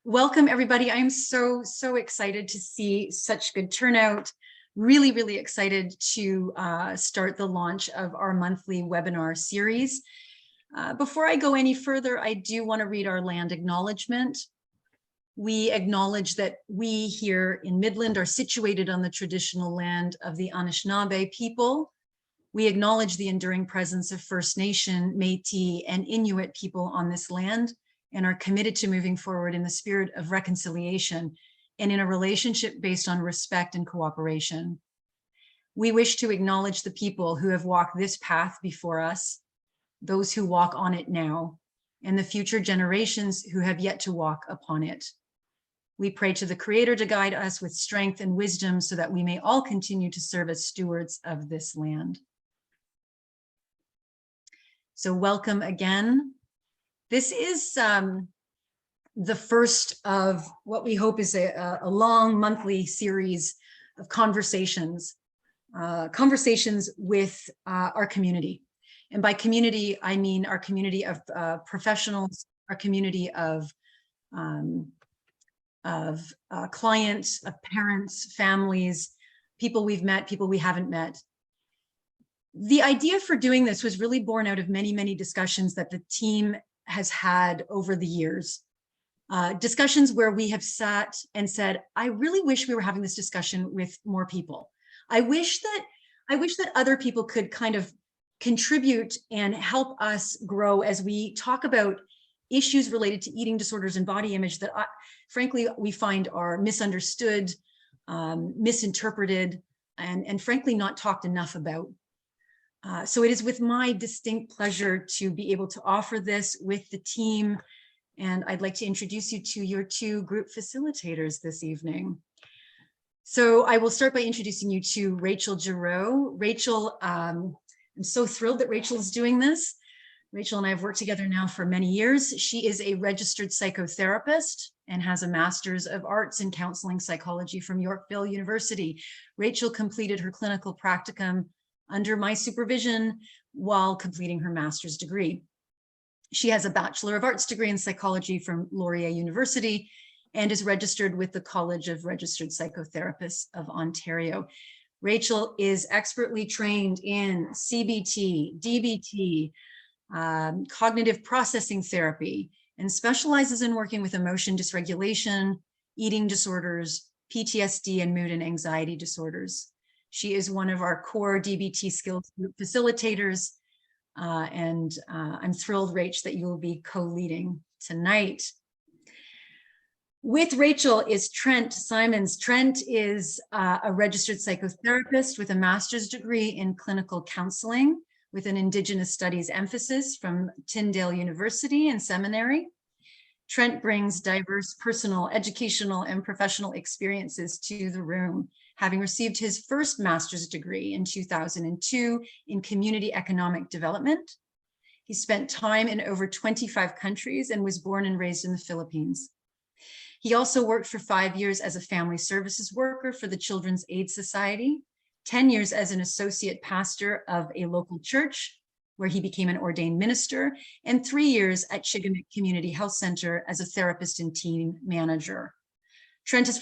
Welcome, everybody. I'm so excited to see such good turnout. Really excited to start the launch of our monthly webinar series. Before I go any further, I do want to read our land acknowledgement. We acknowledge that we here in Midland are situated on the traditional land of the Anishinaabe people. We acknowledge the enduring presence of First Nation, Métis, and Inuit people on this land, and are committed to moving forward in the spirit of reconciliation and in a relationship based on respect and cooperation. We wish to acknowledge the people who have walked this path before us, those who walk on it now, and the future generations who have yet to walk upon it. We pray to the Creator to guide us with strength and wisdom so that we may all continue to serve as stewards of this land. So welcome again. This is the first of what we hope is a long monthly series of conversations with our community. And by community, I mean our community of professionals, our community of clients, of parents, families, people we've met, people we haven't met. The idea for doing this was really born out of many discussions that the team has had over the years. Discussions where we have sat and said, I really wish we were having this discussion with more people. I wish that other people could kind of contribute and help us grow as we talk about issues related to eating disorders and body image that frankly we find are misunderstood, misinterpreted, and frankly not talked enough about. So it is with my distinct pleasure to be able to offer this with the team, and I'd like to introduce you to your two group facilitators this evening. So I will start by introducing you to Rachel GEROW. Rachel, I'm so thrilled that Rachel is doing this. Rachel and I have worked together now for many years. She is a registered psychotherapist and has a Master's of Arts in Counseling Psychology from Yorkville University. Rachel completed her clinical practicum under my supervision while completing her master's degree. She has a Bachelor of Arts degree in psychology from Laurier University and is registered with the College of Registered Psychotherapists of Ontario. Rachel is expertly trained in CBT, DBT, cognitive processing therapy, and specializes in working with emotion dysregulation, eating disorders, PTSD, and mood and anxiety disorders. She is one of our core DBT skills group facilitators, and I'm thrilled, Rach, that you will be co-leading tonight. With Rachel is Trent Simons. Trent is a registered psychotherapist with a master's degree in clinical counseling with an Indigenous studies emphasis from Tyndale University and Seminary. Trent brings diverse personal, educational, and professional experiences to the room, having received his first master's degree in 2002 in community economic development. He spent time in over 25 countries and was born and raised in the Philippines. He also worked for 5 years as a family services worker for the Children's Aid Society, 10 years as an associate pastor of a local church, where he became an ordained minister, and 3 years at Chigamik Community Health Center as a therapist and team manager. Trent has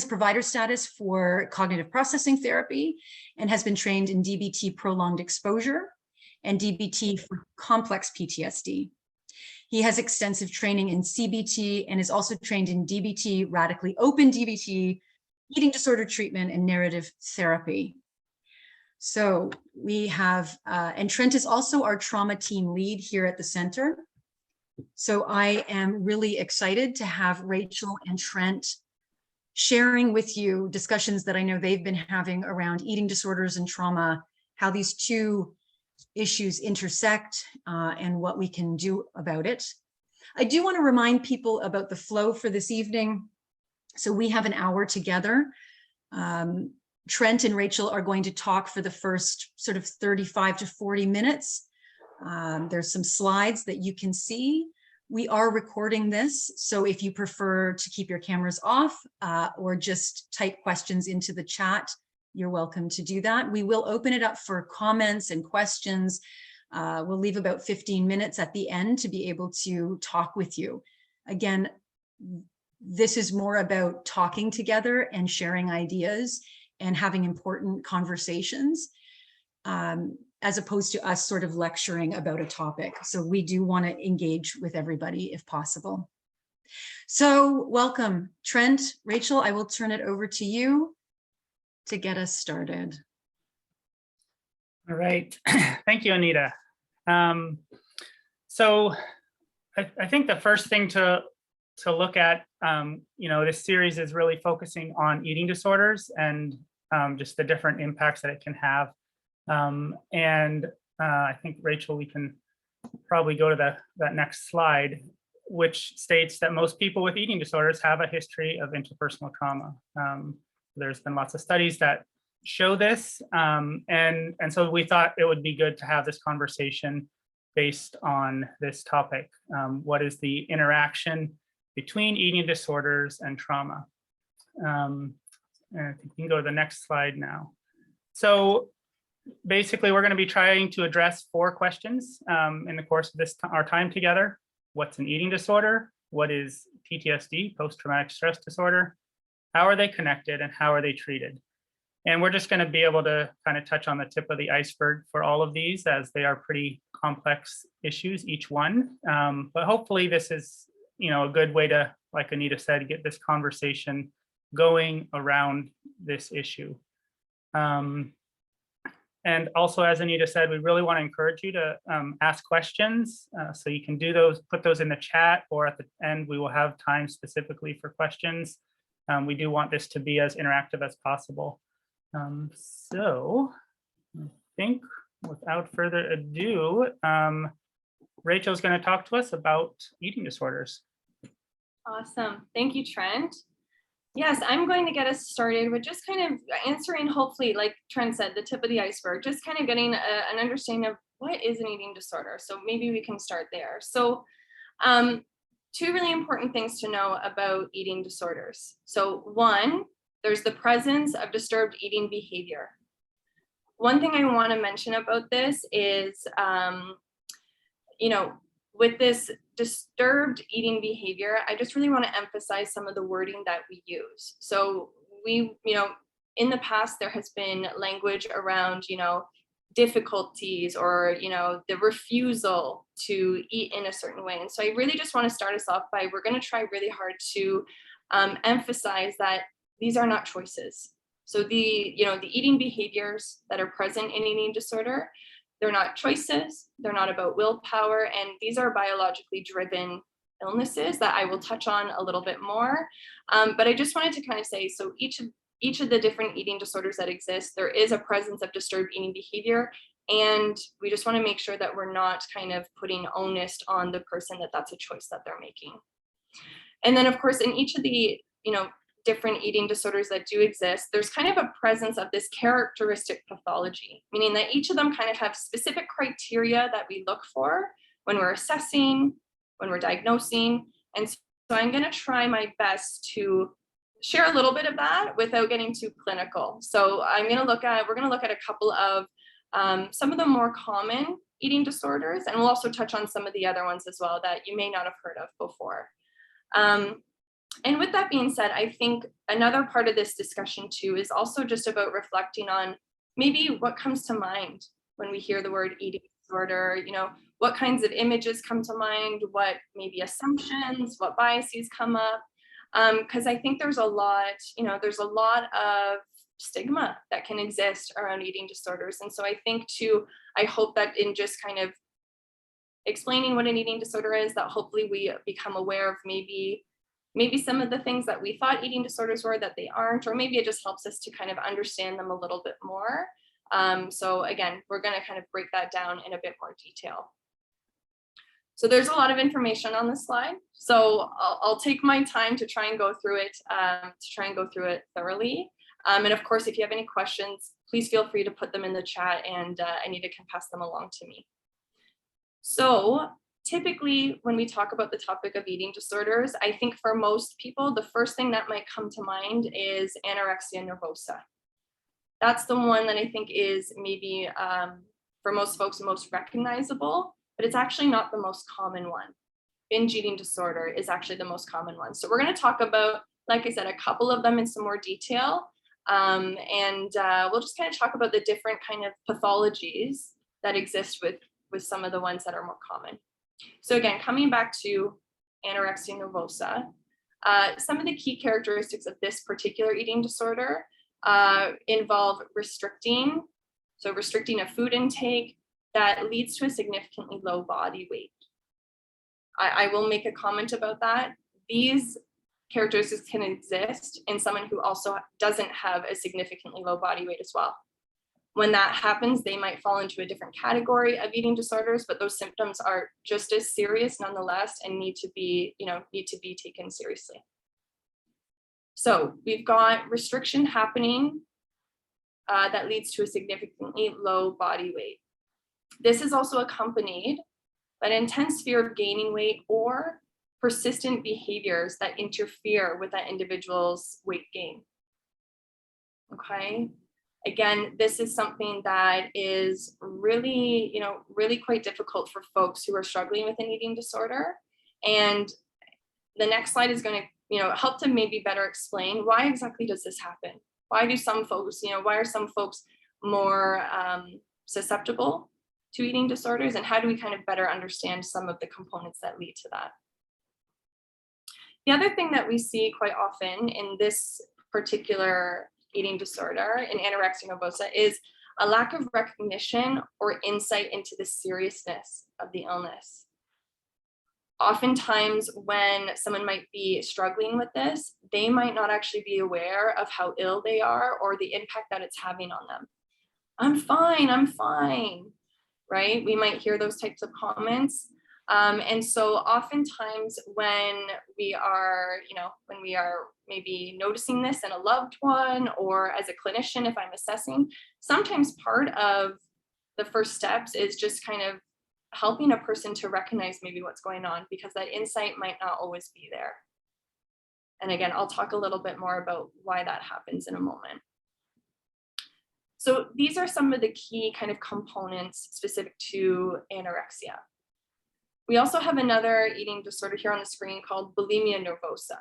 provider status for cognitive processing therapy and has been trained in DBT prolonged exposure and DBT for complex PTSD. He has extensive training in CBT and is also trained in DBT, radically open DBT, eating disorder treatment, and narrative therapy. So we have, and Trent is also our trauma team lead here at the center. So I am really excited to have Rachel and Trent sharing with you discussions that I know they've been having around eating disorders and trauma, how these two issues intersect, and what we can do about it. I do want to remind people about the flow for this evening. So we have an hour together. Trent and Rachel are going to talk for the first sort of 35 to 40 minutes. There's some slides that you can see. We are recording this, so if you prefer to keep your cameras off or just type questions into the chat, you're welcome to do that. We will open it up for comments and questions. We'll leave about 15 minutes at the end to be able to talk with you. Again, this is more about talking together and sharing ideas and having important conversations, as opposed to us sort of lecturing about a topic. So we do want to engage with everybody if possible. So welcome, Trent. Rachel, I will turn it over to you to get us started. All right. Thank you, Anita. So I think the first thing to look at, this series is really focusing on eating disorders and just the different impacts that it can have. I think, Rachel, we can probably go to that next slide, which states that most people with eating disorders have a history of interpersonal trauma. There's been lots of studies that show this, and so we thought it would be good to have this conversation based on this topic. What is the interaction between eating disorders and trauma? And I think we can go to the next slide now. So basically, we're going to be trying to address 4 questions in the course of our time together. What's an eating disorder? What is PTSD, post-traumatic stress disorder? How are they connected and how are they treated? And we're just going to be able to kind of touch on the tip of the iceberg for all of these, as they are pretty complex issues, each one. But hopefully this is, a good way to, like Anita said, get this conversation going around this issue. And also, as Anita said, we really want to encourage you to ask questions. So you can do those, put those in the chat, or at the end, we will have time specifically for questions. We do want this to be as interactive as possible. So I think without further ado, Rachel's going to talk to us about eating disorders. Awesome. Thank you, Trent. Yes, I'm going to get us started with just kind of answering, hopefully, like Trent said, the tip of the iceberg, just kind of getting an understanding of what is an eating disorder. So maybe we can start there. So 2 really important things to know about eating disorders. So 1, there's the presence of disturbed eating behavior. One thing I want to mention about this is, with this disturbed eating behavior, I just really want to emphasize some of the wording that we use. So we, in the past, there has been language around, difficulties or, the refusal to eat in a certain way. And so I really just want to start us off by, we're going to try really hard to emphasize that these are not choices. So the eating behaviors that are present in eating disorder, they're not choices, they're not about willpower, and these are biologically driven illnesses that I will touch on a little bit more. But I just wanted to kind of say, so each of the different eating disorders that exist, there is a presence of disturbed eating behavior, and we just want to make sure that we're not kind of putting onus on the person that that's a choice that they're making. And then, of course, in each of the, different eating disorders that do exist, there's kind of a presence of this characteristic pathology, meaning that each of them kind of have specific criteria that we look for when we're assessing, when we're diagnosing. And so I'm going to try my best to share a little bit of that without getting too clinical. So we're going to look at a couple of some of the more common eating disorders, and we'll also touch on some of the other ones as well that you may not have heard of before. And with that being said, I think another part of this discussion too is also just about reflecting on maybe what comes to mind when we hear the word eating disorder, what kinds of images come to mind, what maybe assumptions, what biases come up. Because I think there's a lot of stigma that can exist around eating disorders. And so I hope that in just kind of explaining what an eating disorder is, that hopefully we become aware of maybe some of the things that we thought eating disorders were that they aren't, or maybe it just helps us to kind of understand them a little bit more. So again, we're going to kind of break that down in a bit more detail. So there's a lot of information on this slide. So I'll take my time to try and go through it, thoroughly. And of course, if you have any questions, please feel free to put them in the chat, and Anita can pass them along to me. So typically, when we talk about the topic of eating disorders, I think for most people, the first thing that might come to mind is anorexia nervosa. That's the one that I think is maybe for most folks most recognizable, but it's actually not the most common one. binge eating disorder is actually the most common one. So we're going to talk about, like I said, a couple of them in some more detail. We'll just kind of talk about the different kind of pathologies that exist with some of the ones that are more common. So again, coming back to anorexia nervosa, some of the key characteristics of this particular eating disorder involve restricting a food intake that leads to a significantly low body weight. I will make a comment about that. These characteristics can exist in someone who also doesn't have a significantly low body weight as well. When that happens, they might fall into a different category of eating disorders, but those symptoms are just as serious nonetheless and need to be taken seriously. So we've got restriction happening that leads to a significantly low body weight. This is also accompanied by an intense fear of gaining weight or persistent behaviors that interfere with that individual's weight gain. Okay. Again, this is something that is really quite difficult for folks who are struggling with an eating disorder. And the next slide is going to, help to maybe better explain why exactly does this happen? Why are some folks more susceptible to eating disorders, and how do we kind of better understand some of the components that lead to that? The other thing that we see quite often in this particular eating disorder, in anorexia nervosa, is a lack of recognition or insight into the seriousness of the illness. Oftentimes when someone might be struggling with this, they might not actually be aware of how ill they are or the impact that it's having on them. I'm fine, right? We might hear those types of comments. And so oftentimes when we are maybe noticing this in a loved one or as a clinician, if I'm assessing, sometimes part of the first steps is just kind of helping a person to recognize maybe what's going on, because that insight might not always be there. And again, I'll talk a little bit more about why that happens in a moment. So these are some of the key kind of components specific to anorexia. We also have another eating disorder here on the screen called bulimia nervosa.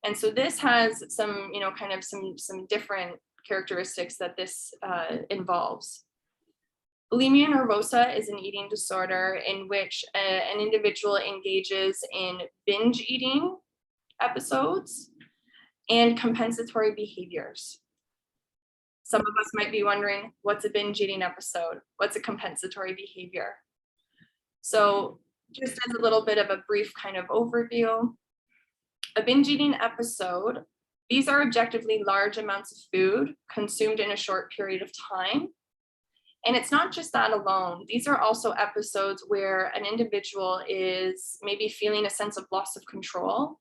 And so this has some, some different characteristics that this involves. Bulimia nervosa is an eating disorder in which an individual engages in binge eating episodes and compensatory behaviors. Some of us might be wondering, what's a binge eating episode? What's a compensatory behavior? So just as a little bit of a brief kind of overview, a binge eating episode, these are objectively large amounts of food consumed in a short period of time. And it's not just that alone. These are also episodes where an individual is maybe feeling a sense of loss of control,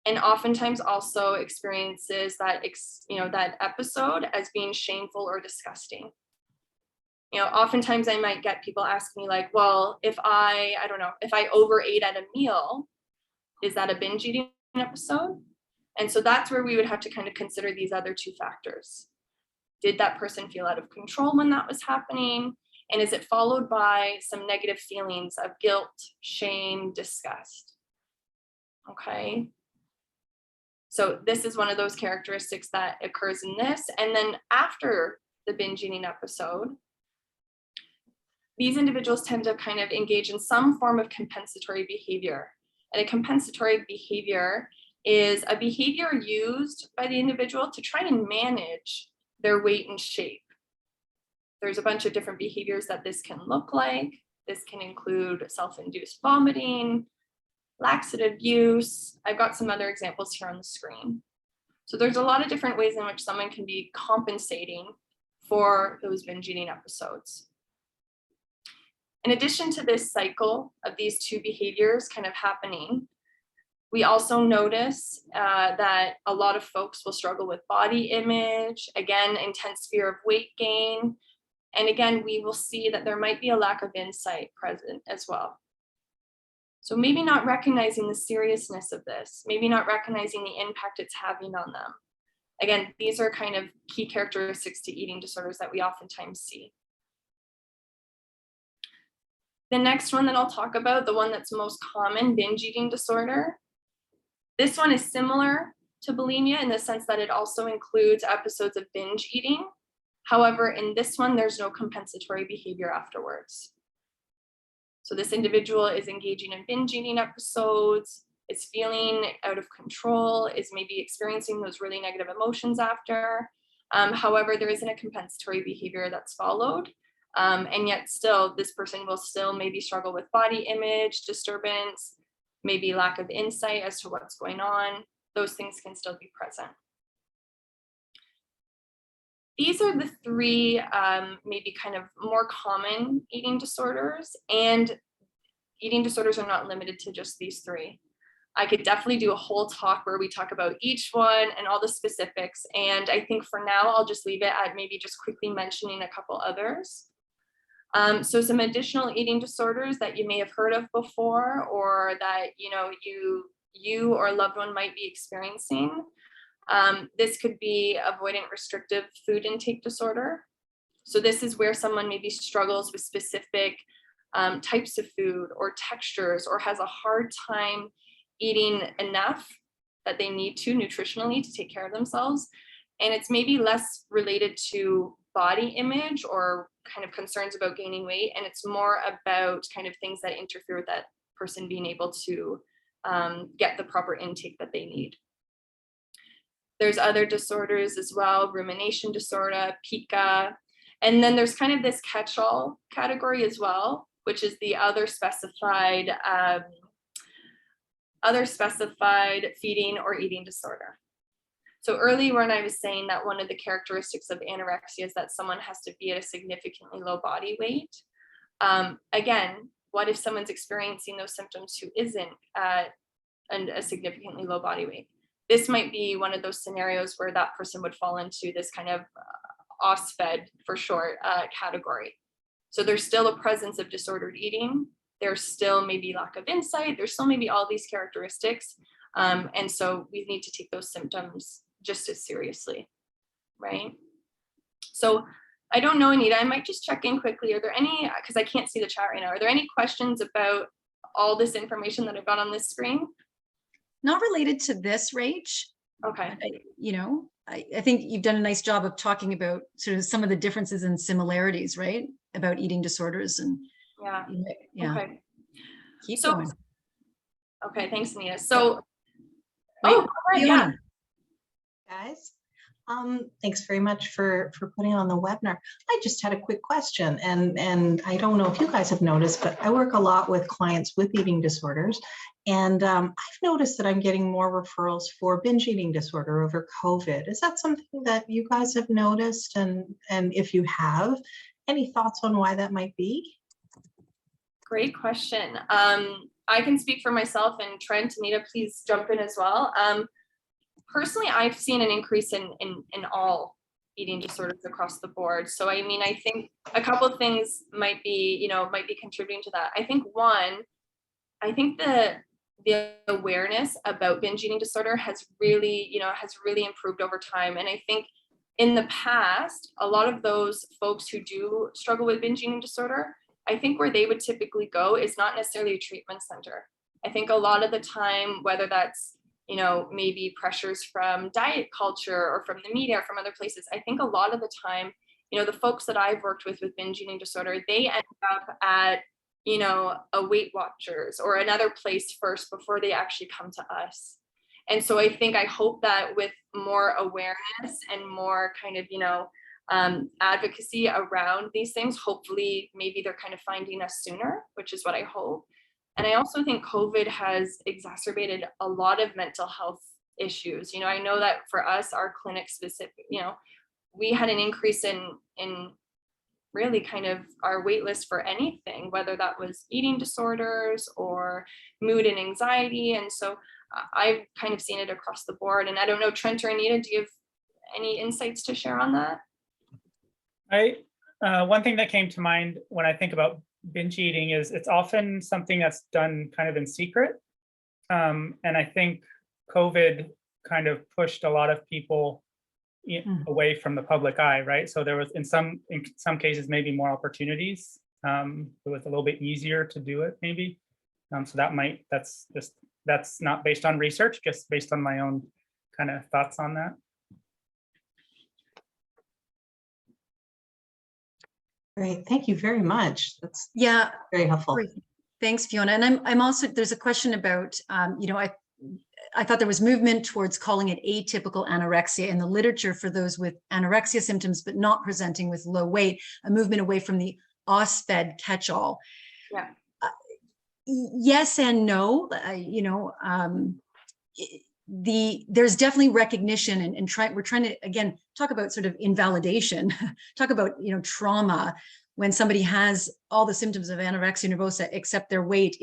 and oftentimes also experiences that episode as being shameful or disgusting. Oftentimes I might get people ask me like, well, if I overate at a meal, is that a binge eating episode? And so that's where we would have to kind of consider these other two factors. Did that person feel out of control when that was happening? And is it followed by some negative feelings of guilt, shame, disgust? Okay. So this is one of those characteristics that occurs in this. And then after the binge eating episode, these individuals tend to kind of engage in some form of compensatory behavior. And a compensatory behavior is a behavior used by the individual to try and manage their weight and shape. There's a bunch of different behaviors that this can look like. This can include self-induced vomiting, laxative use. I've got some other examples here on the screen. So there's a lot of different ways in which someone can be compensating for those binge eating episodes. In addition to this cycle of these two behaviors kind of happening, we also notice that a lot of folks will struggle with body image, again, intense fear of weight gain. And again, we will see that there might be a lack of insight present as well. So maybe not recognizing the seriousness of this, maybe not recognizing the impact it's having on them. Again, these are kind of key characteristics to eating disorders that we oftentimes see. The next one that I'll talk about, the one that's most common, binge eating disorder. This one is similar to bulimia in the sense that it also includes episodes of binge eating. However, in this one, there's no compensatory behavior afterwards. So this individual is engaging in binge eating episodes, is feeling out of control, is maybe experiencing those really negative emotions after. However, there isn't a compensatory behavior that's followed. And yet still, this person will still maybe struggle with body image disturbance, maybe lack of insight as to what's going on. Those things can still be present. These are the three maybe kind of more common eating disorders, and eating disorders are not limited to just these three. I could definitely do a whole talk where we talk about each one and all the specifics. And I think for now, I'll just leave it at maybe just quickly mentioning a couple others. So some additional eating disorders that you may have heard of before, or that you or a loved one might be experiencing. This could be avoidant restrictive food intake disorder. So this is where someone maybe struggles with specific types of food or textures, or has a hard time eating enough that they need to nutritionally to take care of themselves. And it's maybe less related to body image or kind of concerns about gaining weight. And it's more about kind of things that interfere with that person being able to get the proper intake that they need. There's other disorders as well, rumination disorder, pica. And then there's kind of this catch-all category as well, which is the other specified feeding or eating disorder. So early when I was saying that one of the characteristics of anorexia is that someone has to be at a significantly low body weight. Again, what if someone's experiencing those symptoms who isn't at a significantly low body weight? This might be one of those scenarios where that person would fall into this kind of OSFED for short category. So there's still a presence of disordered eating. There's still maybe lack of insight. There's still maybe all these characteristics. And so we need to take those symptoms just as seriously, right? So I don't know, Anita, I might just check in quickly. Are there any, because I can't see the chat right now, are there any questions about all this information that I've got on this screen? Not related to this, Rach. Okay. I think you've done a nice job of talking about sort of some of the differences and similarities, right? About eating disorders and yeah. Okay. Keep going. Okay, thanks, Anita. So, Wait, yeah. Guys, thanks very much for putting on the webinar. I just had a quick question, and I don't know if you guys have noticed, but I work a lot with clients with eating disorders, and I've noticed that I'm getting more referrals for binge eating disorder over COVID. Is that something that you guys have noticed? And if you have, any thoughts on why that might be? Great question. I can speak for myself, and Trent, Anita, please jump in as well. Personally, I've seen an increase in all eating disorders across the board. So, I mean, I think a couple of things might be contributing to that. I think the awareness about binge eating disorder has really improved over time. And I think in the past, a lot of those folks who do struggle with binge eating disorder, I think where they would typically go is not necessarily a treatment center. I think a lot of the time, whether that's maybe pressures from diet culture or from the media or from other places, I think a lot of the time, the folks that I've worked with binge eating disorder, they end up at, a Weight Watchers or another place first before they actually come to us. And so I hope that with more awareness and more kind of, advocacy around these things, hopefully maybe they're kind of finding us sooner, which is what I hope. And I also think COVID has exacerbated a lot of mental health issues. I know that for us, our clinic specific, we had an increase in really kind of our wait list for anything, whether that was eating disorders or mood and anxiety. And so I've kind of seen it across the board. And I don't know, Trent or Anita, do you have any insights to share on that? One thing that came to mind when I think about binge eating is it's often something that's done kind of in secret. And I think COVID kind of pushed a lot of people away from the public eye, right? So there was in some cases maybe more opportunities it was a little bit easier to do it maybe. So that's not based on research, just based on my own kind of thoughts on that. Great, thank you very much. That's Yeah, very helpful. great. Thanks, Fiona. And I'm also, there's a question about, I thought there was movement towards calling it atypical anorexia in the literature for those with anorexia symptoms, but not presenting with low weight, a movement away from the OSFED catch-all. Yeah. Yes and no. There's definitely recognition, and we're trying to, again, talk about sort of invalidation, talk about, trauma when somebody has all the symptoms of anorexia nervosa, except their weight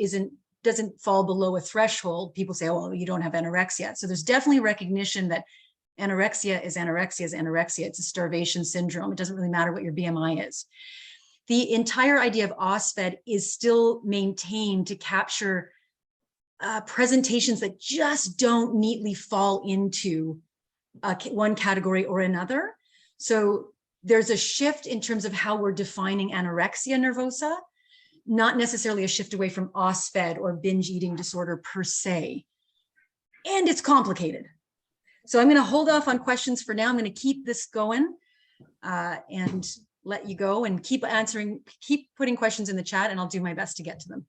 doesn't fall below a threshold. People say, oh, well, you don't have anorexia. So there's definitely recognition that anorexia is anorexia is anorexia. It's a starvation syndrome. It doesn't really matter what your BMI is. The entire idea of OSFED is still maintained to capture presentations that just don't neatly fall into one category or another. So there's a shift in terms of how we're defining anorexia nervosa, not necessarily a shift away from OSFED or binge eating disorder per se. And it's complicated. So I'm going to hold off on questions for now. I'm going to keep this going and let you go and keep putting questions in the chat, and I'll do my best to get to them.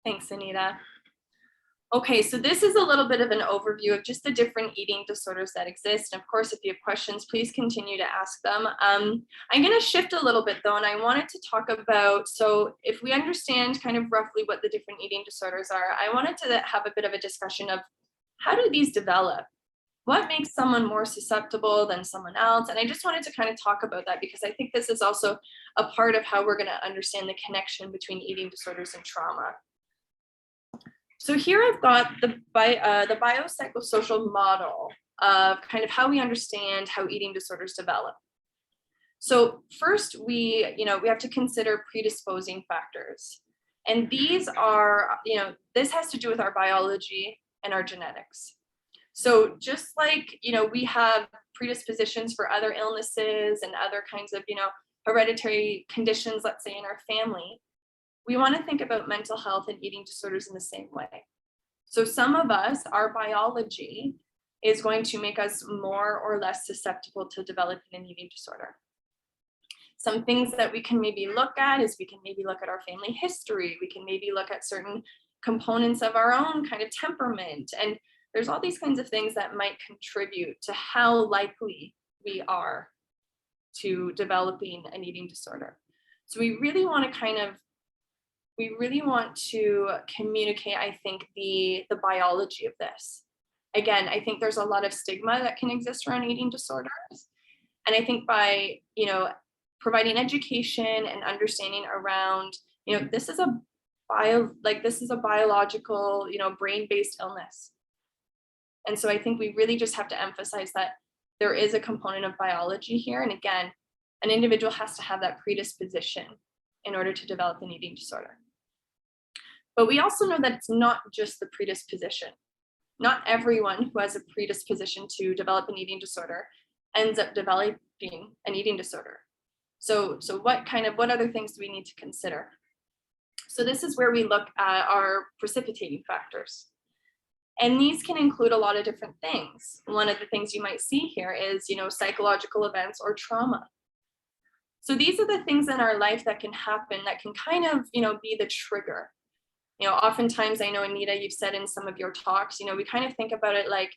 Thanks, Anita. Okay, so this is a little bit of an overview of just the different eating disorders that exist. And of course, if you have questions, please continue to ask them. I'm going to shift a little bit though, and I wanted to talk about, so if we understand kind of roughly what the different eating disorders are, I wanted to have a bit of a discussion of how do these develop? What makes someone more susceptible than someone else? And I just wanted to kind of talk about that because I think this is also a part of how we're going to understand the connection between eating disorders and trauma. So here I've got the biopsychosocial model of kind of how we understand how eating disorders develop. So first we have to consider predisposing factors. And these are, this has to do with our biology and our genetics. So just like, we have predispositions for other illnesses and other kinds of, hereditary conditions, let's say in our family, we want to think about mental health and eating disorders in the same way. So some of us, our biology is going to make us more or less susceptible to developing an eating disorder. Some things that we can maybe look at is we can maybe look at our family history. We can maybe look at certain components of our own kind of temperament. And there's all these kinds of things that might contribute to how likely we are to developing an eating disorder. So we really want to communicate, I think, the biology of this. Again, I think there's a lot of stigma that can exist around eating disorders. And I think by, providing education and understanding around, this is a biological, brain-based illness. And so I think we really just have to emphasize that there is a component of biology here. And again, an individual has to have that predisposition in order to develop an eating disorder. But we also know that it's not just the predisposition. Not everyone who has a predisposition to develop an eating disorder ends up developing an eating disorder. So what other things do we need to consider? So this is where we look at our precipitating factors. And these can include a lot of different things. One of the things you might see here is, psychological events or trauma. So these are the things in our life that can happen that can kind of, be the trigger. Oftentimes, I know, Anita, you've said in some of your talks, we kind of think about it like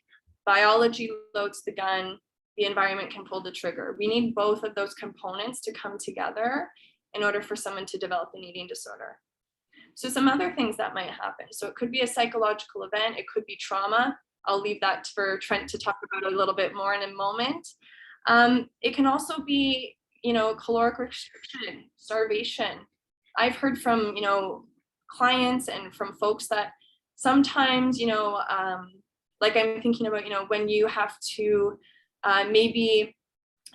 biology loads the gun, the environment can pull the trigger. We need both of those components to come together in order for someone to develop an eating disorder. So some other things that might happen. So it could be a psychological event. It could be trauma. I'll leave that for Trent to talk about a little bit more in a moment. It can also be, caloric restriction, starvation. I've heard from, clients and from folks that sometimes, like I'm thinking about, when you have to maybe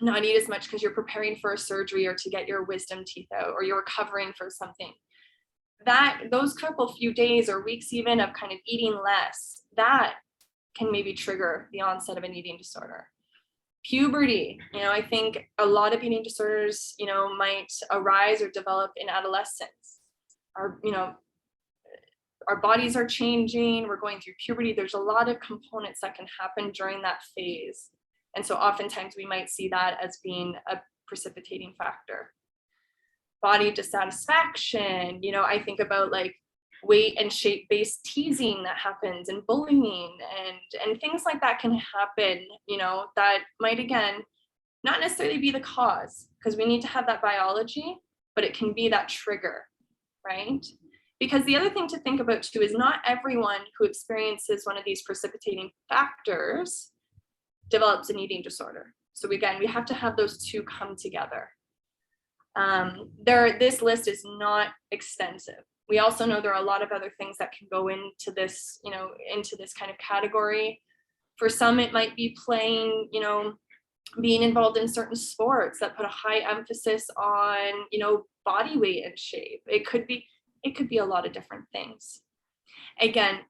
not eat as much because you're preparing for a surgery or to get your wisdom teeth out, or you're recovering for something. Those few days or weeks even of kind of eating less, that can maybe trigger the onset of an eating disorder. Puberty, I think a lot of eating disorders, might arise or develop in adolescence. Our bodies are changing, we're going through puberty. There's a lot of components that can happen during that phase. And so oftentimes we might see that as being a precipitating factor. Body dissatisfaction, I think about like weight and shape-based teasing that happens and bullying and things like that can happen, that might, again, not necessarily be the cause, because we need to have that biology, but it can be that trigger, right? Because the other thing to think about too is not everyone who experiences one of these precipitating factors develops an eating disorder. So again, we have to have those two come together. This list is not extensive. We also know there are a lot of other things that can go into this, into this kind of category. For some, it might be playing, being involved in certain sports that put a high emphasis on, body weight and shape. It could be a lot of different things. Again,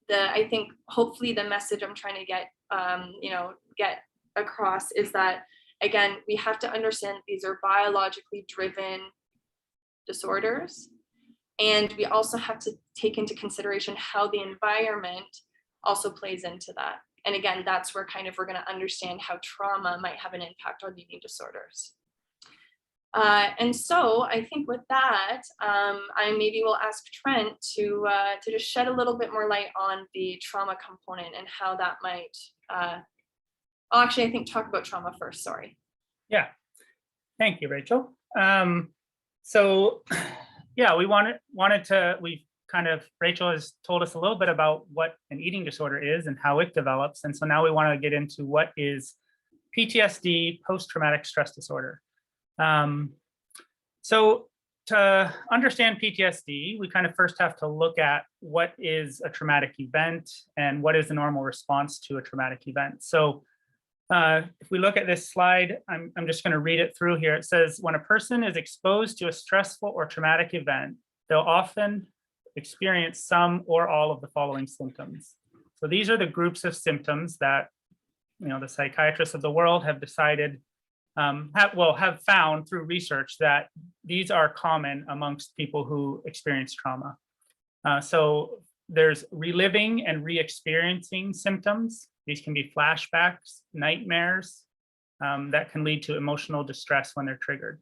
I think hopefully the message I'm trying to get across is that, again, we have to understand these are biologically driven disorders. And we also have to take into consideration how the environment also plays into that. And again, that's where we're going to understand how trauma might have an impact on eating disorders. And so I think with that, I maybe will ask Trent to just shed a little bit more light on the trauma component and how that might, actually, I think talk about trauma first, sorry. Yeah, thank you, Rachel. Yeah, Rachel has told us a little bit about what an eating disorder is and how it develops. And so now we want to get into what is PTSD, post-traumatic stress disorder. So to understand PTSD, we first have to look at what is a traumatic event and what is the normal response to a traumatic event. So if we look at this slide, I'm just going to read it through here. It says, when a person is exposed to a stressful or traumatic event, they'll often experience some or all of the following symptoms. So these are the groups of symptoms that the psychiatrists of the world have decided, have found through research that these are common amongst people who experience trauma. So there's reliving and re-experiencing symptoms. These can be flashbacks, nightmares that can lead to emotional distress when they're triggered.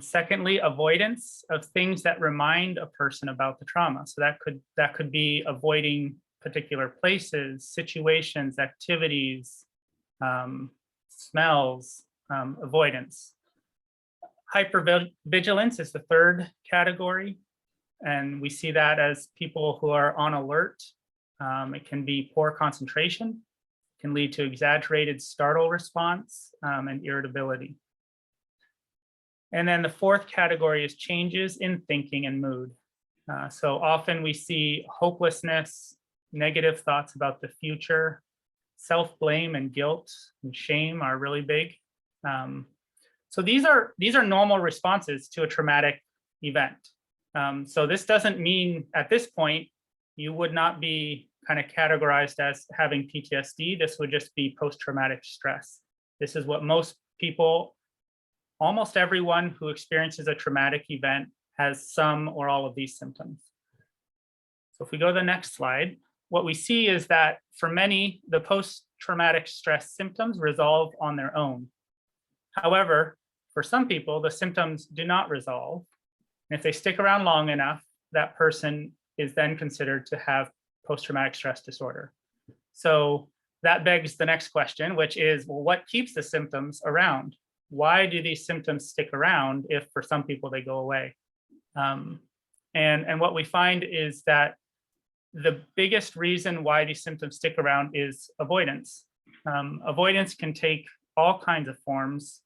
Secondly, avoidance of things that remind a person about the trauma. So that could be avoiding particular places, situations, activities, smells, avoidance. Hypervigilance is the third category, and we see that as people who are on alert. It can be poor concentration, can lead to exaggerated startle response, and irritability. And then the fourth category is changes in thinking and mood. So often we see hopelessness, negative thoughts about the future, self-blame and guilt and shame are really big. So these are normal responses to a traumatic event. So this doesn't mean at this point you would not be categorized as having PTSD. This would just be post-traumatic stress. This is what most people, almost everyone who experiences a traumatic event has some or all of these symptoms. So if we go to the next slide, what we see is that for many, the post-traumatic stress symptoms resolve on their own. However, for some people, the symptoms do not resolve. And if they stick around long enough, that person is then considered to have post-traumatic stress disorder. So that begs the next question, which is, well, what keeps the symptoms around? Why do these symptoms stick around if for some people they go away? And what we find is that the biggest reason why these symptoms stick around is avoidance. Avoidance can take all kinds of forms.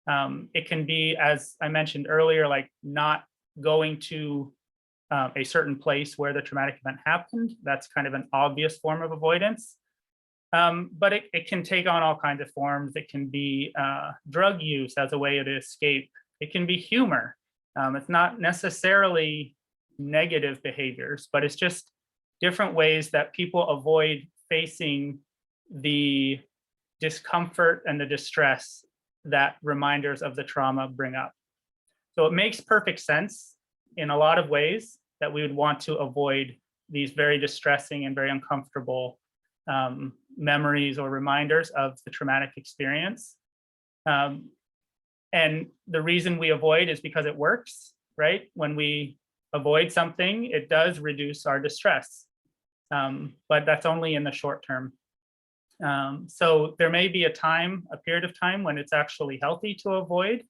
It can be, as I mentioned earlier, like not going to a certain place where the traumatic event happened. That's kind of an obvious form of avoidance. But it can take on all kinds of forms. It can be drug use as a way to escape. It can be humor. It's not necessarily negative behaviors, but it's just different ways that people avoid facing the discomfort and the distress that reminders of the trauma bring up. So it makes perfect sense in a lot of ways that we would want to avoid these very distressing and very uncomfortable memories or reminders of the traumatic experience. And the reason we avoid is because it works, right? When we avoid something, it does reduce our distress, but that's only in the short term. So there may be a period of time when it's actually healthy to avoid,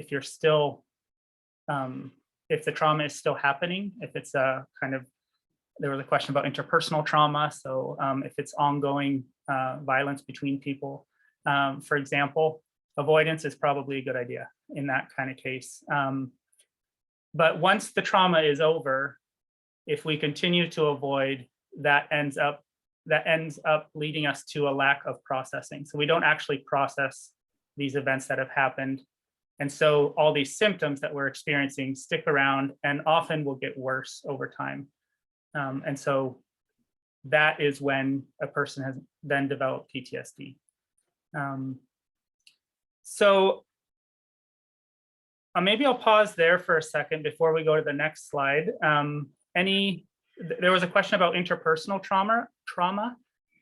if you're still, if the trauma is still happening, if it's a kind of, there was a question about interpersonal trauma. So if it's ongoing violence between people, for example, avoidance is probably a good idea in that kind of case. But once the trauma is over, if we continue to avoid, that ends up leading us to a lack of processing. So we don't actually process these events that have happened. And so all these symptoms that we're experiencing stick around and often will get worse over time. And so that is when a person has then developed PTSD. So maybe I'll pause there for a second before we go to the next slide. There was a question about interpersonal trauma.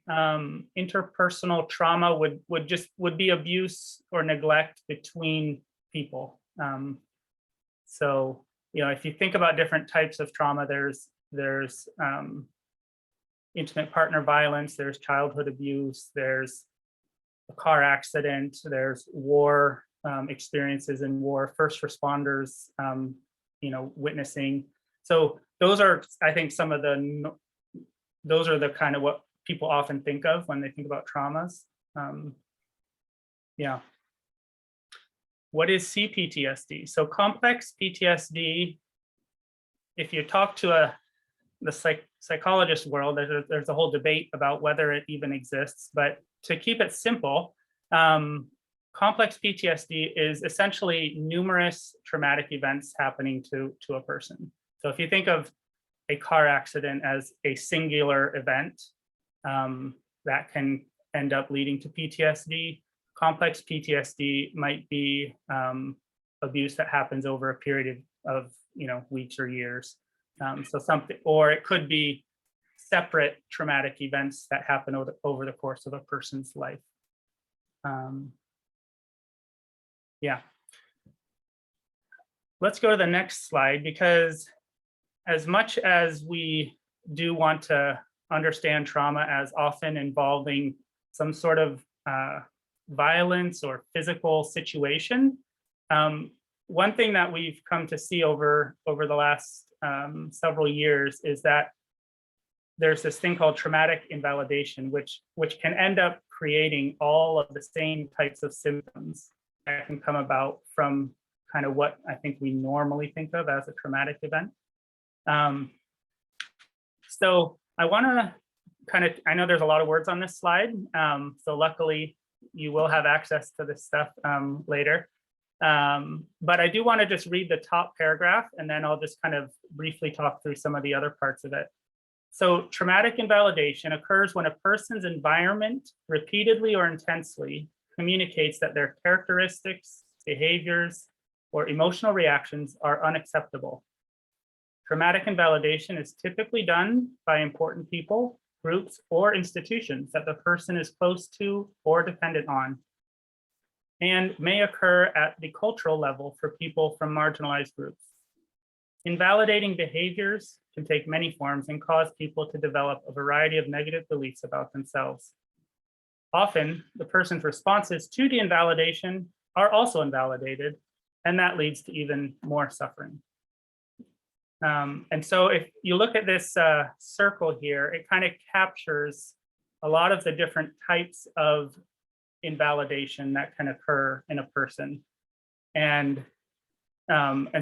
Interpersonal trauma would be abuse or neglect between people. So, if you think about different types of trauma, there's intimate partner violence, there's childhood abuse, there's a car accident, there's war experiences in war, first responders, witnessing. So those are, I think, those are the kind of what people often think of when they think about traumas. Yeah. What is CPTSD? So complex PTSD, if you talk to the psychologist world, there's a whole debate about whether it even exists, but to keep it simple, complex PTSD is essentially numerous traumatic events happening to a person. So if you think of a car accident as a singular event, that can end up leading to PTSD. Complex PTSD might be abuse that happens over a period of weeks or years. So something, or it could be separate traumatic events that happen over the course of a person's life. Yeah. Let's go to the next slide, because as much as we do want to understand trauma as often involving some sort of violence or physical situation, one thing that we've come to see over the last several years is that there's this thing called traumatic invalidation, which can end up creating all of the same types of symptoms that can come about from kind of what I think we normally think of as a traumatic event. So I want to I know there's a lot of words on this slide, so luckily you will have access to this stuff later. But I do want to just read the top paragraph, and then I'll just kind of briefly talk through some of the other parts of it. So traumatic invalidation occurs when a person's environment repeatedly or intensely communicates that their characteristics, behaviors, or emotional reactions are unacceptable. Traumatic invalidation is typically done by important people, groups, or institutions that the person is close to or dependent on, and may occur at the cultural level for people from marginalized groups. Invalidating behaviors can take many forms and cause people to develop a variety of negative beliefs about themselves. Often, the person's responses to the invalidation are also invalidated, and that leads to even more suffering. And so if you look at this circle here, it kind of captures a lot of the different types of invalidation that can occur in a person. And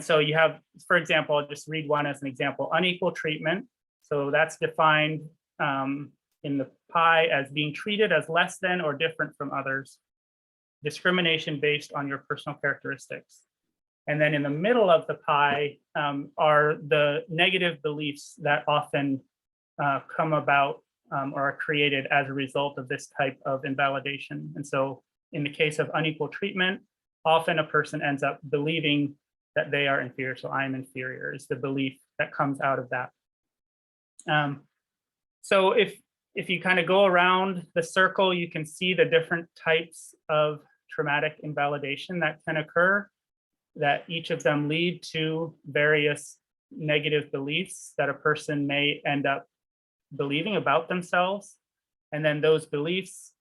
so you have, for example, I'll just read one as an example: unequal treatment. So that's defined in the pie as being treated as less than or different from others. Discrimination based on your personal characteristics. And then in the middle of the pie are the negative beliefs that often come about or are created as a result of this type of invalidation. And so in the case of unequal treatment, often a person ends up believing that they are inferior. So I am inferior is the belief that comes out of that. So if you kind of go around the circle, you can see the different types of traumatic invalidation that can occur, that each of them lead to various negative beliefs that a person may end up believing about themselves. And then those beliefs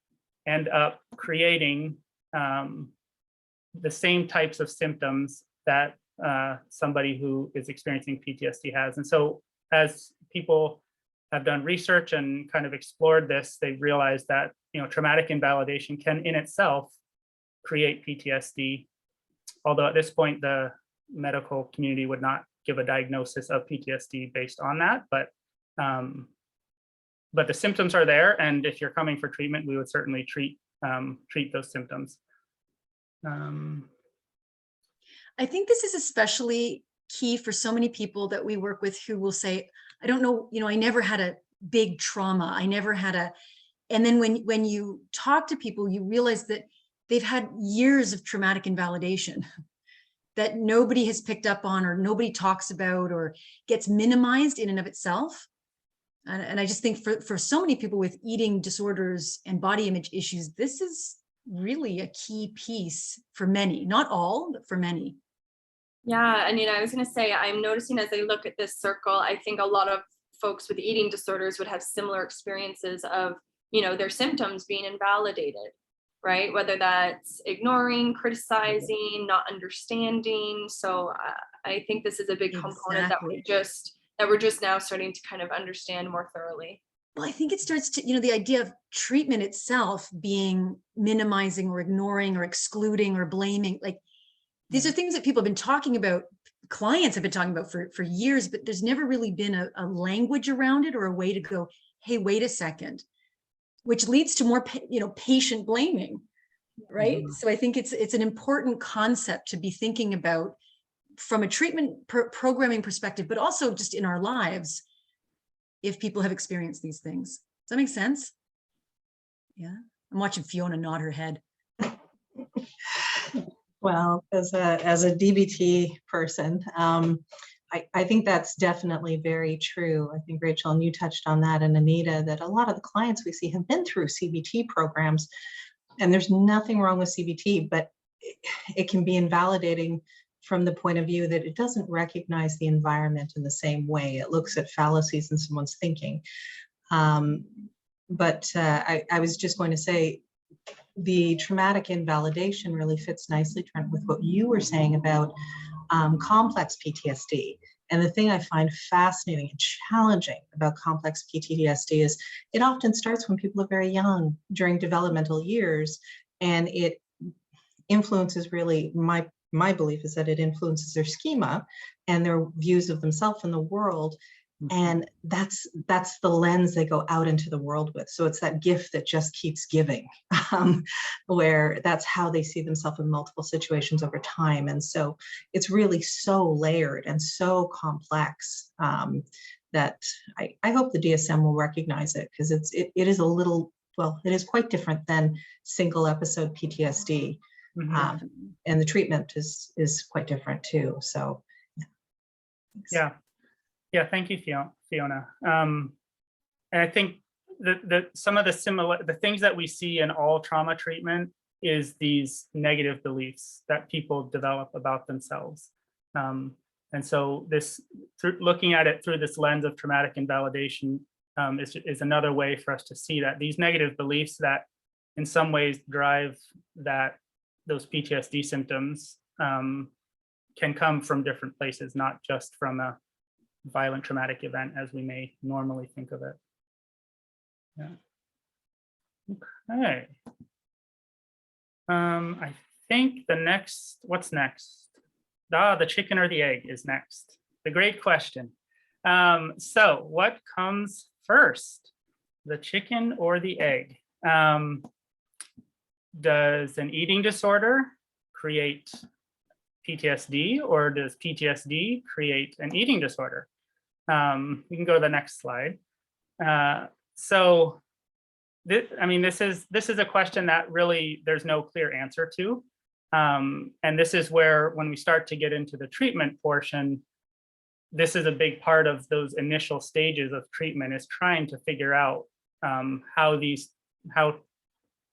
end up creating the same types of symptoms that somebody who is experiencing PTSD has. And so as people have done research and kind of explored this, they've realized that, you know, traumatic invalidation can in itself create PTSD. Although at this point, the medical community would not give a diagnosis of PTSD based on that, but the symptoms are there. And if you're coming for treatment, we would certainly treat those symptoms. I think this is especially key for so many people that we work with who will say, I don't know, you know, I never had a big trauma. I never had a, and then when you talk to people, you realize that they've had years of traumatic invalidation that nobody has picked up on or nobody talks about or gets minimized in and of itself. And I just think for so many people with eating disorders and body image issues, this is really a key piece for many, not all, but for many. Yeah, and I was going to say, I'm noticing as I look at this circle, I think a lot of folks with eating disorders would have similar experiences of, their symptoms being invalidated, right? Whether that's ignoring, criticizing, not understanding. So I think this is a big component that we're just now starting to kind of understand more thoroughly. Well, I think it starts to, the idea of treatment itself being minimizing or ignoring or excluding or blaming, like these are things that people have been talking about, clients have been talking about for years, but there's never really been a language around it or a way to go, hey, wait a second, which leads to more, patient blaming, right? Mm-hmm. So I think it's an important concept to be thinking about from a treatment programming perspective, but also just in our lives, if people have experienced these things. Does that make sense? Yeah. I'm watching Fiona nod her head. Well, as a DBT person, I think that's definitely very true. I think, Rachel, and you touched on that, and Anita, that a lot of the clients we see have been through CBT programs, and there's nothing wrong with CBT, but it can be invalidating from the point of view that it doesn't recognize the environment in the same way. It looks at fallacies in someone's thinking. But I was just going to say, the traumatic invalidation really fits nicely, Trent, with what you were saying about complex PTSD. And the thing I find fascinating and challenging about complex PTSD is it often starts when people are very young, during developmental years, and it influences really, my belief is that it influences their schema and their views of themselves and the world. And that's the lens they go out into the world with. So it's that gift that just keeps giving, where that's how they see themselves in multiple situations over time. And so it's really so layered and so complex that I hope the DSM will recognize it, because it is a little, well, it is quite different than single episode PTSD. Mm-hmm. And the treatment is quite different too. So yeah. Yeah, thank you, Fiona. And I think that some of the things that we see in all trauma treatment is these negative beliefs that people develop about themselves. And so looking at it through this lens of traumatic invalidation is another way for us to see that these negative beliefs that in some ways drive those PTSD symptoms can come from different places, not just from a violent traumatic event as we may normally think of it. Yeah. Okay. I think what's next? The chicken or the egg is next. The great question. So what comes first, the chicken or the egg? Does an eating disorder create PTSD, or does PTSD create an eating disorder? We can go to the next slide. So I mean, this is a question that really there's no clear answer to. And this is where, when we start to get into the treatment portion, this is a big part of those initial stages of treatment, is trying to figure out how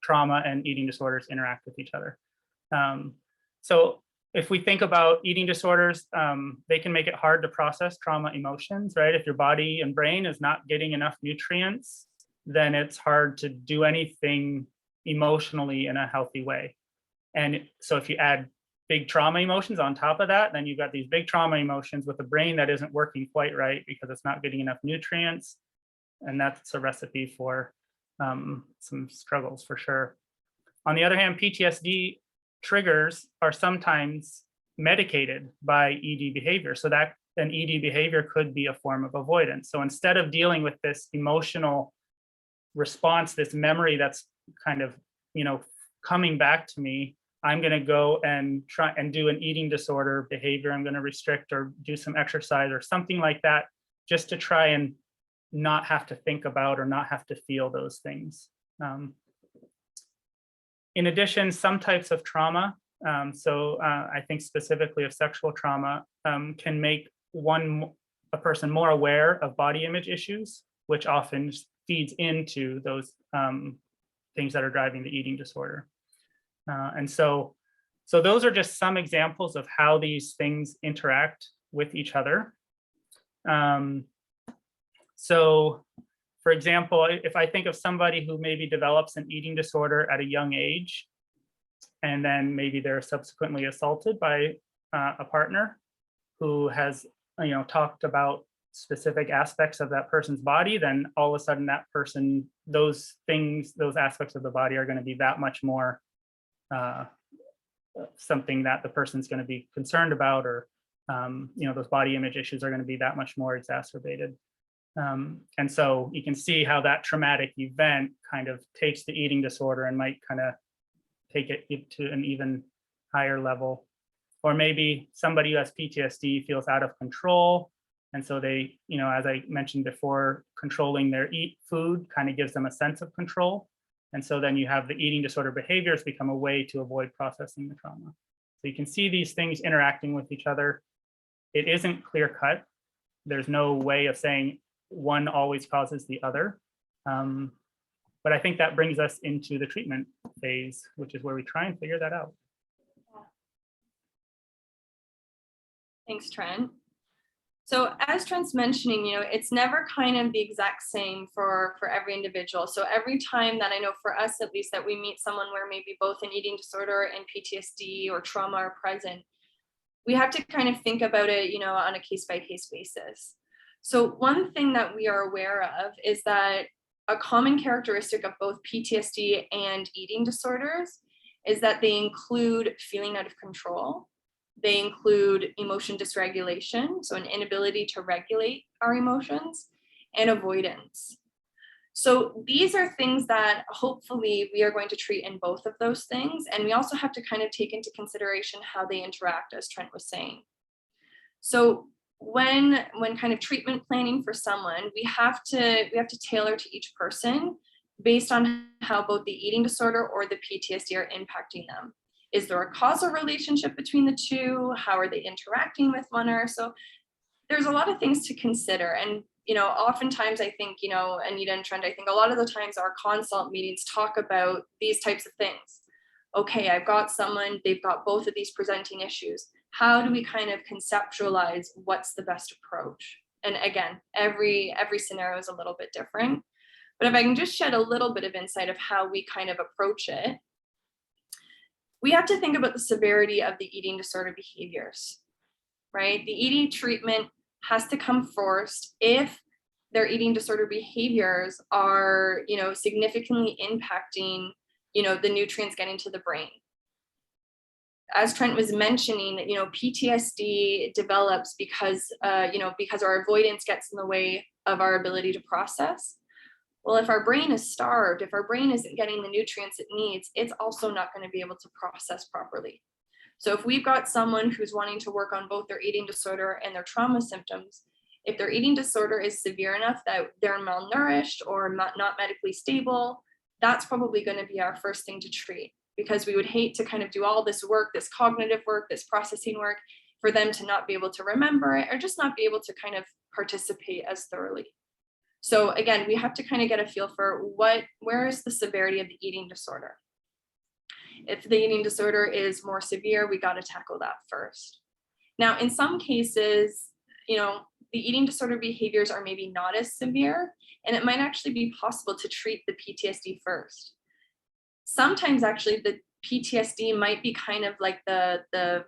trauma and eating disorders interact with each other. So if we think about eating disorders, they can make it hard to process trauma emotions, right? If your body and brain is not getting enough nutrients, then it's hard to do anything emotionally in a healthy way. And so if you add big trauma emotions on top of that, then you've got these big trauma emotions with a brain that isn't working quite right because it's not getting enough nutrients. And that's a recipe for some struggles for sure. On the other hand, PTSD triggers are sometimes medicated by ED behavior. So that an ED behavior could be a form of avoidance. So instead of dealing with this emotional response, this memory that's kind of, coming back to me, I'm going to go and try and do an eating disorder behavior. I'm going to restrict or do some exercise or something like that, just to try and not have to think about or not have to feel those things. In addition, some types of trauma, I think specifically of sexual trauma, can make a person more aware of body image issues, which often feeds into those things that are driving the eating disorder. And so those are just some examples of how these things interact with each other. So for example, if I think of somebody who maybe develops an eating disorder at a young age, and then maybe they're subsequently assaulted by a partner who has, talked about specific aspects of that person's body, then all of a sudden that person, those aspects of the body are going to be that much more something that the person's going to be concerned about, or those body image issues are going to be that much more exacerbated. And so you can see how that traumatic event kind of takes the eating disorder and might kind of take it to an even higher level. Or maybe somebody who has PTSD feels out of control, and so they, as I mentioned before, controlling their food kind of gives them a sense of control. And so then you have the eating disorder behaviors become a way to avoid processing the trauma. So you can see these things interacting with each other. It isn't clear cut. There's no way of saying one always causes the other. But I think that brings us into the treatment phase, which is where we try and figure that out. Thanks, Trent. So as Trent's mentioning, it's never kind of the exact same for every individual. So every time that, I know for us at least, that we meet someone where maybe both an eating disorder and PTSD or trauma are present, we have to kind of think about it, on a case-by-case basis. So one thing that we are aware of is that a common characteristic of both PTSD and eating disorders is that they include feeling out of control. They include emotion dysregulation, so an inability to regulate our emotions, and avoidance. So these are things that hopefully we are going to treat in both of those things. And we also have to kind of take into consideration how they interact, as Trent was saying. So when kind of treatment planning for someone, we have to tailor to each person based on how both the eating disorder or the PTSD are impacting them. Is there a causal relationship between the two? How are they interacting with one another? So there's a lot of things to consider. And, oftentimes I think, Anita and Trent, I think a lot of the times our consult meetings talk about these types of things. Okay, I've got someone, they've got both of these presenting issues. How do we kind of conceptualize what's the best approach? And again, every scenario is a little bit different. But if I can just shed a little bit of insight of how we kind of approach it, we have to think about the severity of the eating disorder behaviors, right? The ED treatment has to come first if their eating disorder behaviors are, significantly impacting, the nutrients getting to the brain. As Trent was mentioning, PTSD develops because our avoidance gets in the way of our ability to process. Well, if our brain is starved, if our brain isn't getting the nutrients it needs, it's also not going to be able to process properly. So if we've got someone who's wanting to work on both their eating disorder and their trauma symptoms, If their eating disorder is severe enough that they're malnourished or not medically stable, that's probably going to be our first thing to treat, because we would hate to kind of do all this work, this cognitive work, this processing work, for them to not be able to remember it or just not be able to kind of participate as thoroughly. So again, we have to kind of get a feel for where is the severity of the eating disorder. If the eating disorder is more severe, we got to tackle that first. Now, in some cases, you know, the eating disorder behaviors are maybe not as severe, and it might actually be possible to treat the PTSD first. Sometimes actually the PTSD might be kind of like the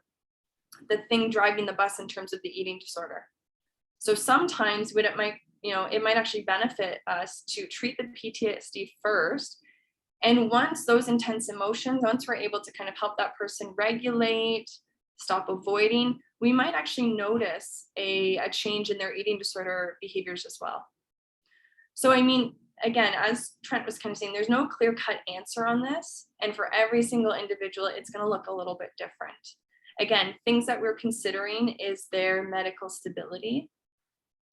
thing driving the bus in terms of the eating disorder. So sometimes it might actually benefit us to treat the PTSD first. And once those intense emotions, once we're able to kind of help that person regulate, stop avoiding, we might actually notice a change in their eating disorder behaviors as well. So, I mean, again, as Trent was kind of saying, there's no clear-cut answer on this. And for every single individual, it's going to look a little bit different. Again, things that we're considering is their medical stability.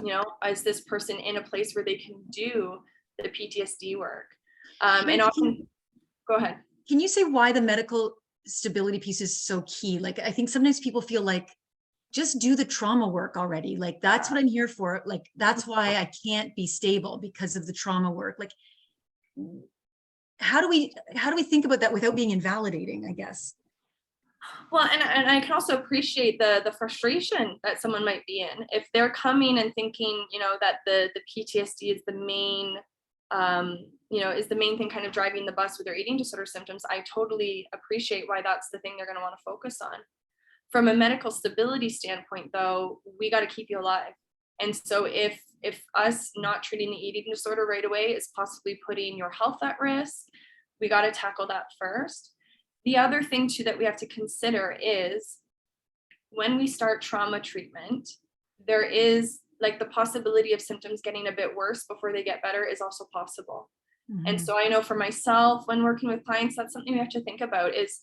You know, is this person in a place where they can do the PTSD work? And often, go ahead. Can you say why the medical stability piece is so key? Like, I think sometimes people feel like, just do the trauma work already. Like, that's what I'm here for. Like, that's why I can't be stable, because of the trauma work. Like, how do we think about that without being invalidating, I guess? Well, and I can also appreciate the frustration that someone might be in if they're coming and thinking, you know, that the PTSD is the main, is the main thing kind of driving the bus with their eating disorder symptoms. I totally appreciate why that's the thing they're going to want to focus on. From a medical stability standpoint, though, we got to keep you alive. And so if us not treating the eating disorder right away is possibly putting your health at risk, we got to tackle that first. The other thing too that we have to consider is when we start trauma treatment, there is like the possibility of symptoms getting a bit worse before they get better is also possible. Mm-hmm. And so I know for myself, when working with clients, that's something we have to think about is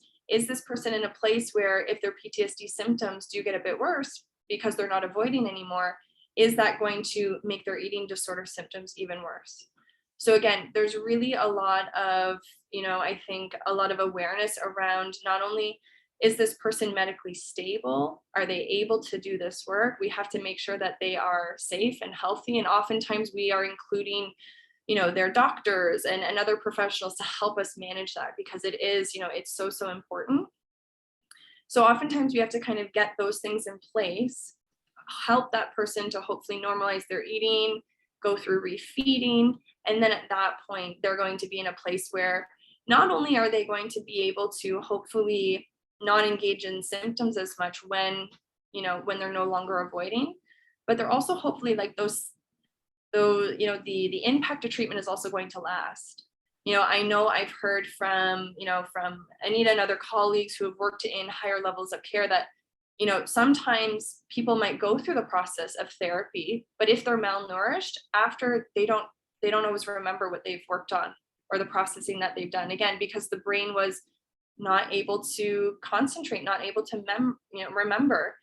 this person in a place where if their PTSD symptoms do get a bit worse because they're not avoiding anymore, is that going to make their eating disorder symptoms even worse? So again, there's really a lot of, I think a lot of awareness around not only is this person medically stable, are they able to do this work? We have to make sure that they are safe and healthy. And oftentimes we are including, their doctors and other professionals to help us manage that, because it is, it's so important. So oftentimes we have to kind of get those things in place, help that person to hopefully normalize their eating, go through refeeding. And then at that point, they're going to be in a place where not only are they going to be able to hopefully not engage in symptoms as much when they're no longer avoiding, but they're also hopefully like the impact of treatment is also going to last. I know I've heard from Anita and other colleagues who have worked in higher levels of care that, sometimes people might go through the process of therapy, but if they're malnourished, after they don't always remember what they've worked on or the processing that they've done, again, because the brain was not able to concentrate, not able to remember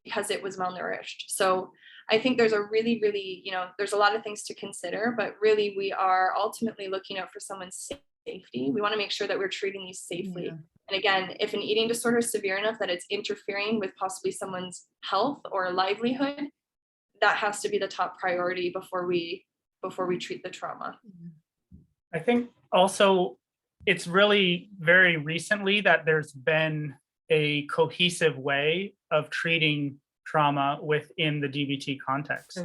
because it was malnourished. So I think there's a really, really, there's a lot of things to consider, but really we are ultimately looking out for someone's safety. We want to make sure that we're treating these safely. Yeah. And again, if an eating disorder is severe enough that it's interfering with possibly someone's health or livelihood, that has to be the top priority before we treat the trauma. I think also it's really very recently that there's been a cohesive way of treating trauma within the DBT context.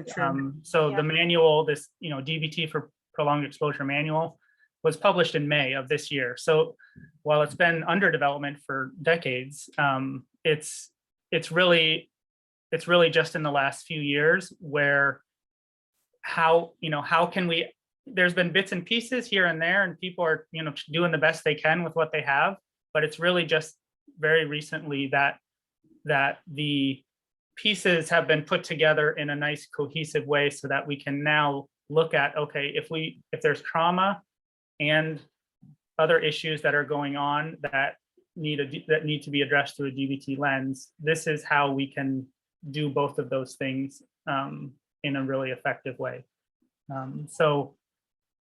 So the manual, this DBT for prolonged exposure manual, was published in May of this year. So while it's been under development for decades, it's really just in the last few years where how can we, there's been bits and pieces here and there, and people are doing the best they can with what they have, but it's really just very recently that the pieces have been put together in a nice cohesive way so that we can now look at, okay, if there's trauma and other issues that are going on that need to be addressed through a DBT lens, this is how we can do both of those things in a really effective way. So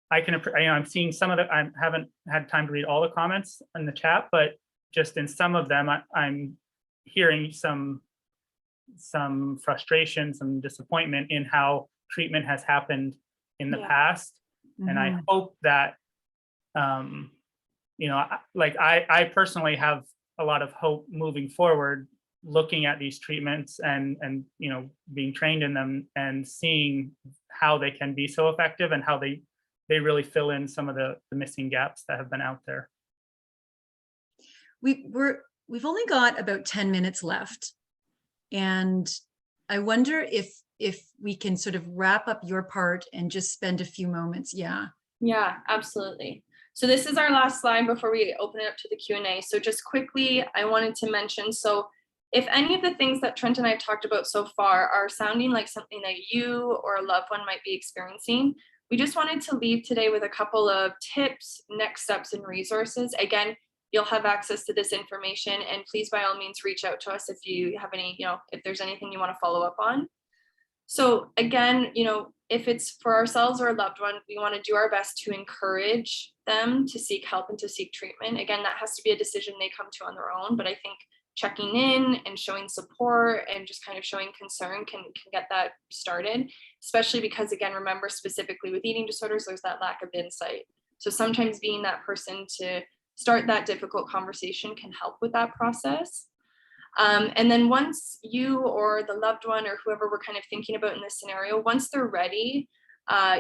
I can, I'm seeing some of the, I haven't had time to read all the comments in the chat, but just in some of them, I'm hearing some frustration, some disappointment in how treatment has happened in the past. And I hope that, you know, like I personally have a lot of hope moving forward, looking at these treatments and you know, being trained in them and seeing how they can be so effective and how they really fill in some of the missing gaps that have been out there. We've only got about 10 minutes left. And I wonder if we can sort of wrap up your part and just spend a few moments. Yeah. Yeah, absolutely. So this is our last slide before we open it up to the Q&A. So just quickly, I wanted to mention, so if any of the things that Trent and I have talked about so far are sounding like something that you or a loved one might be experiencing, we just wanted to leave today with a couple of tips, next steps, and resources. Again, you'll have access to this information, and please, by all means, reach out to us if you have any, you know, if there's anything you want to follow up on. So again, you know, if it's for ourselves or a loved one, we want to do our best to encourage them to seek help and to seek treatment. Again, that has to be a decision they come to on their own, but I think checking in and showing support and just kind of showing concern can get that started, especially because, again, remember, specifically with eating disorders, there's that lack of insight. So sometimes being that person to start that difficult conversation can help with that process. And then once you or the loved one or whoever we're kind of thinking about in this scenario, once they're ready,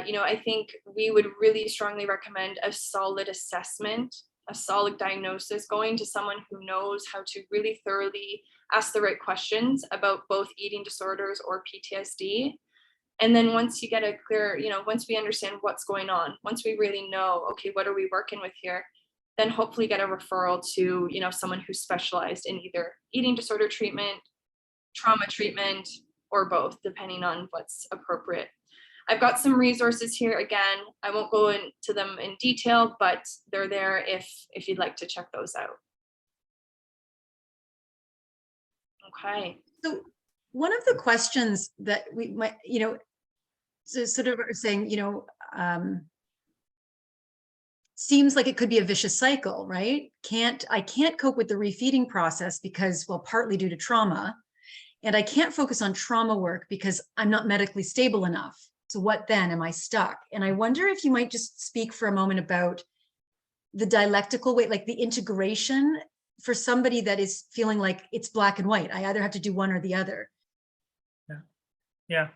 you know, I think we would really strongly recommend a solid assessment, a solid diagnosis, going to someone who knows how to really thoroughly ask the right questions about both eating disorders or PTSD. And then once you get a clear, you know, once we understand what's going on, once we really know, okay, what are we working with here, then hopefully get a referral to, you know, someone who's specialized in either eating disorder treatment, trauma treatment, or both, depending on what's appropriate. I've got some resources here. Again, I won't go into them in detail, but they're there if you'd like to check those out. Okay. So one of the questions that we might, you know, so sort of are saying, you know, seems like it could be a vicious cycle, right? I can't cope with the refeeding process because, well, partly due to trauma, and I can't focus on trauma work because I'm not medically stable enough. So what then? Am I stuck? And I wonder if you might just speak for a moment about the dialectical way, like the integration for somebody that is feeling like it's black and white. I either have to do one or the other. Yeah,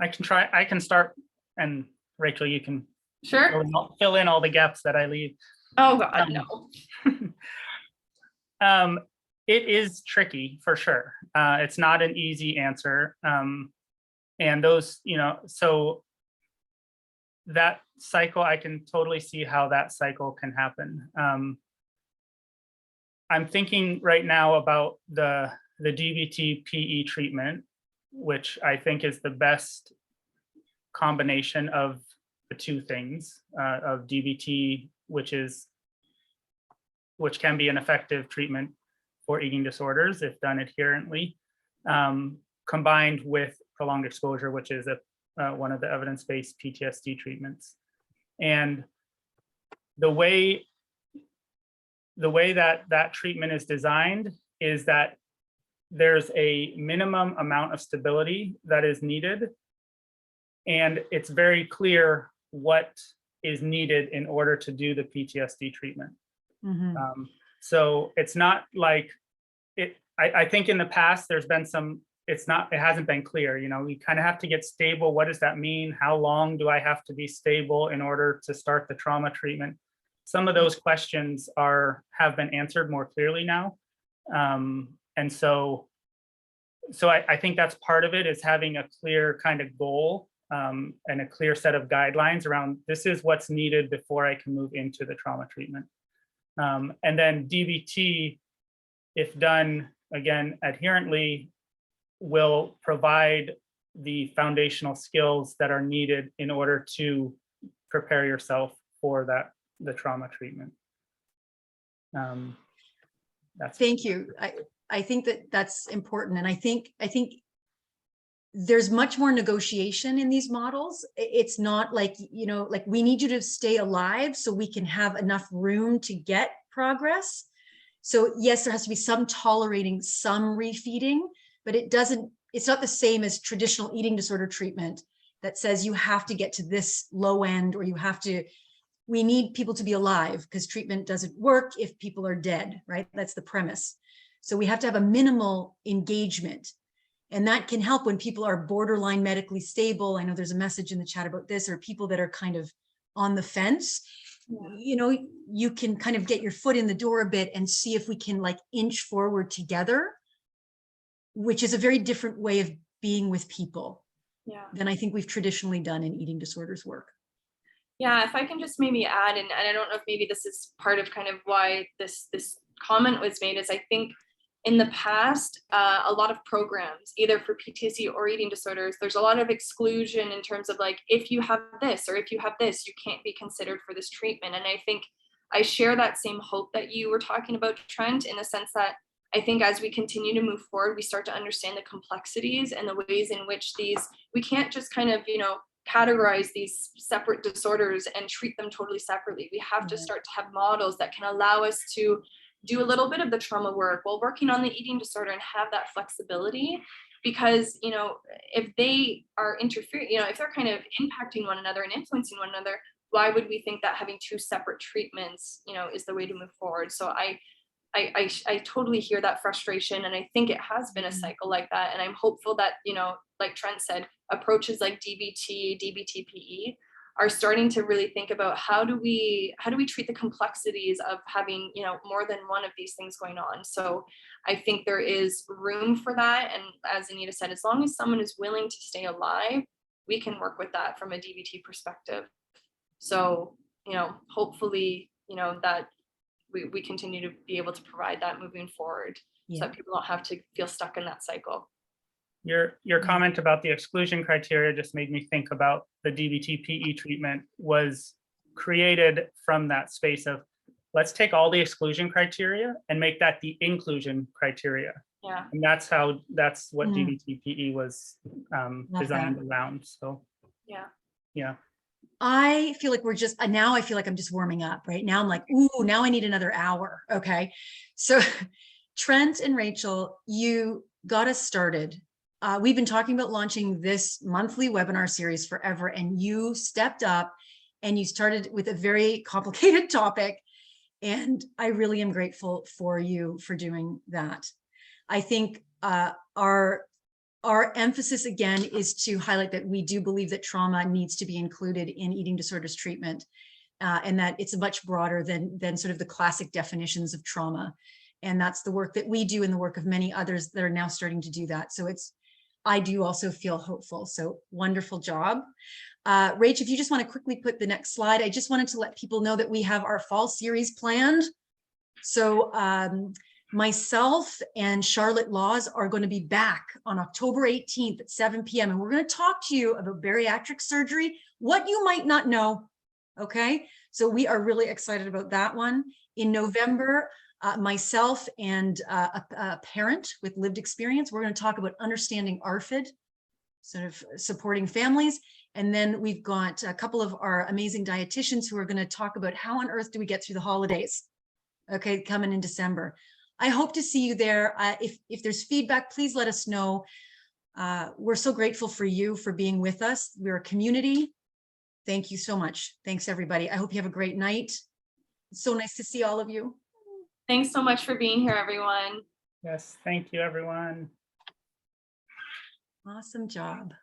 I can try. I can start, and Rachel, you can Sure. fill in all the gaps that I leave. Oh God, no. It is tricky for sure. It's not an easy answer. And those, you know, so that cycle, I can totally see how that cycle can happen. I'm thinking right now about the DBT PE treatment, which I think is the best combination of the two things, of DBT, which can be an effective treatment for eating disorders if done adherently, combined with prolonged exposure, which is one of the evidence-based PTSD treatments. And the way that treatment is designed is that there's a minimum amount of stability that is needed, and it's very clear what is needed in order to do the PTSD treatment. Mm-hmm. So it's not like it. I think in the past there's been some. It hasn't been clear. You know, we kind of have to get stable. What does that mean? How long do I have to be stable in order to start the trauma treatment? Some of those questions have been answered more clearly now, and so I think that's part of it, is having a clear kind of goal and a clear set of guidelines around this is what's needed before I can move into the trauma treatment. And then DBT, if done again adherently, will provide the foundational skills that are needed in order to prepare yourself for the trauma treatment. Thank you. I think that's important, and I think there's much more negotiation in these models. It's not like, you know, like we need you to stay alive so we can have enough room to get progress. So yes, there has to be some tolerating, some refeeding, but it's not the same as traditional eating disorder treatment that says you have to get to this low end, or we need people to be alive because treatment doesn't work if people are dead, right? That's the premise. So we have to have a minimal engagement. And that can help when people are borderline medically stable. I know there's a message in the chat about this, or people that are kind of on the fence. You know, you can kind of get your foot in the door a bit and see if we can like inch forward together, which is a very different way of being with people than I think we've traditionally done in eating disorders work. Yeah, if I can just maybe add, and I don't know if maybe this is part of kind of why this comment was made, is I think in the past, a lot of programs, either for PTSD or eating disorders, there's a lot of exclusion in terms of like, if you have this or if you have this, you can't be considered for this treatment. And I think I share that same hope that you were talking about, Trent, in the sense that I think as we continue to move forward, we start to understand the complexities and the ways in which we can't just kind of, you know, categorize these separate disorders and treat them totally separately. We have to start to have models that can allow us to do a little bit of the trauma work while working on the eating disorder and have that flexibility, because, you know, if they are interfering, you know, if they're kind of impacting one another and influencing one another, why would we think that having two separate treatments, you know, is the way to move forward? So I totally hear that frustration, and I think it has been a cycle like that. And I'm hopeful that, you know, like Trent said, approaches like DBT, DBTPE are starting to really think about how do we treat the complexities of having, you know, more than one of these things going on. So I think there is room for that. And as Anita said, as long as someone is willing to stay alive, we can work with that from a DBT perspective. So, you know, hopefully, you know, that we continue to be able to provide that moving forward, so that people don't have to feel stuck in that cycle. Your comment about the exclusion criteria just made me think about the DBT-PE treatment was created from that space of, let's take all the exclusion criteria and make that the inclusion criteria. Yeah. And that's what DBT-PE was designed around. So yeah. I feel like now I feel like I'm just warming up right now. I'm like, ooh, now I need another hour. Okay. So Trent and Rachel, you got us started. We've been talking about launching this monthly webinar series forever, and you stepped up and you started with a very complicated topic. And I really am grateful for you for doing that. I think our emphasis again is to highlight that we do believe that trauma needs to be included in eating disorders treatment, and that it's much broader than sort of the classic definitions of trauma. And that's the work that we do and the work of many others that are now starting to do that. So I do also feel hopeful. So wonderful job. Rach, if you just want to quickly put the next slide, I just wanted to let people know that we have our fall series planned. So myself and Charlotte Laws are going to be back on October 18th at 7 p.m. And we're going to talk to you about bariatric surgery, what you might not know. Okay, so we are really excited about that one. In November, myself and a parent with lived experience, we're going to talk about understanding ARFID, sort of supporting families. And then we've got a couple of our amazing dietitians who are going to talk about how on earth do we get through the holidays, okay, coming in December. I hope to see you there. If there's feedback, please let us know. We're so grateful for you for being with us. We're a community. Thank you so much. Thanks, everybody. I hope you have a great night. It's so nice to see all of you. Thanks so much for being here, everyone. Yes, thank you, everyone. Awesome job.